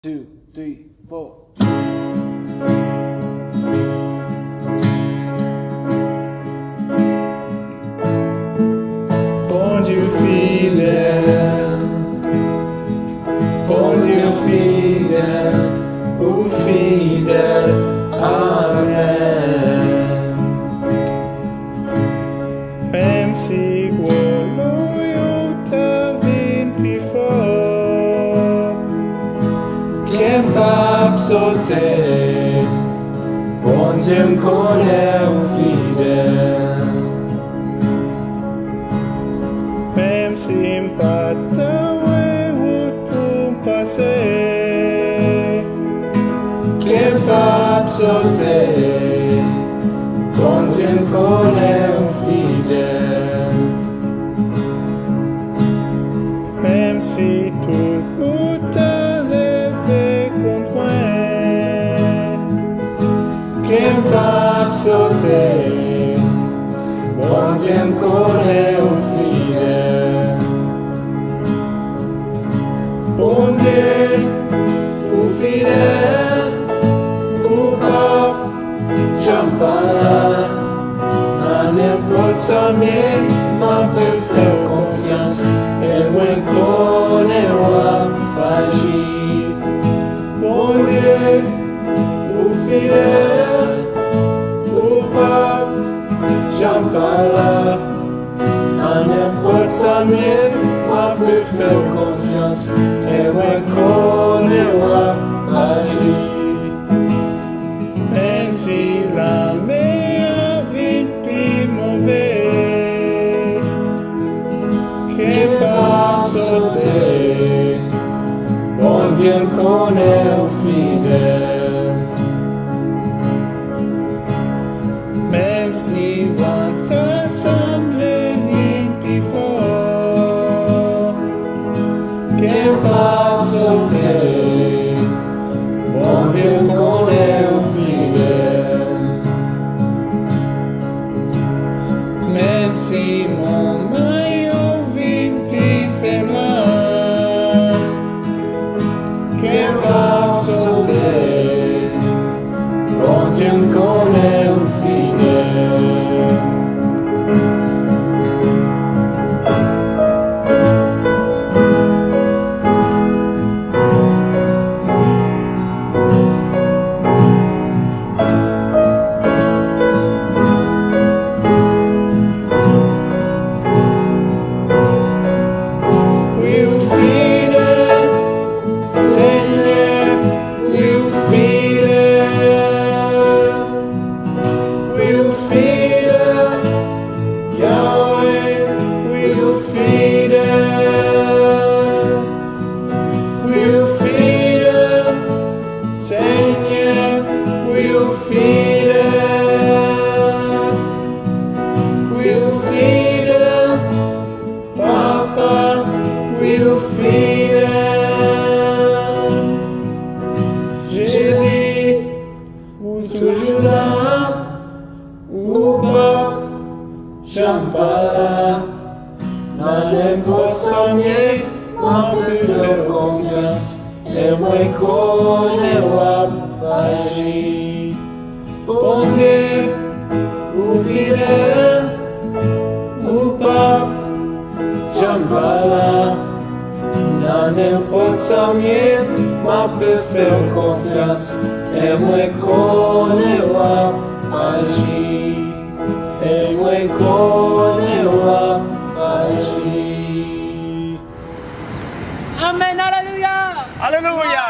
2, 3, 4. Bon Dieu fidèle, bon Dieu fidèle, ou fidèle, Amen. Même si l'eau t'a vu plus fort, capable de sauter, bon Dieu me connaît ou fidèle. Même si pas ta route pour passer, capable de sauter, bon Dieu me connaît ou fidèle. Même si toute route a levé contre moi, capable de sauter, bon Dieu me connaît ou fidèle. Bon Dieu, ou fidèle, ou pas, j'aime pas là. À n'importe ça, mais m'a peut faire confiance. Et moi, connais pas agir. Bon Dieu, ou fidèle, ou pas, j'aime pas là. À n'importe ça, mais m'a peut faire confiance. Et moi, connais pas agir. Même si la meilleure vie est mauvaise, capable de sauter, bon Dieu me connaît au fidèle. Même si vent te semble plus fort, capable de sauter, bon Dieu me connaît au fidèle. Même si mon maillot vit plus fait mal, capable de sauter, bon Dieu me connaît au fidèle. Jésus, ou toujours là, ou pas, j'aime pas là. Dans n'importe sommier, on peut faire confiance. Et moi, connais pas agir. Bon Dieu, ou fidèle, ou pas, j'aime pas là. Dans n'importe sommier, on peut faire confiance. Et moi, connais pas agir. Et moi, connais pas agir. Amen, alléluia! Alléluia!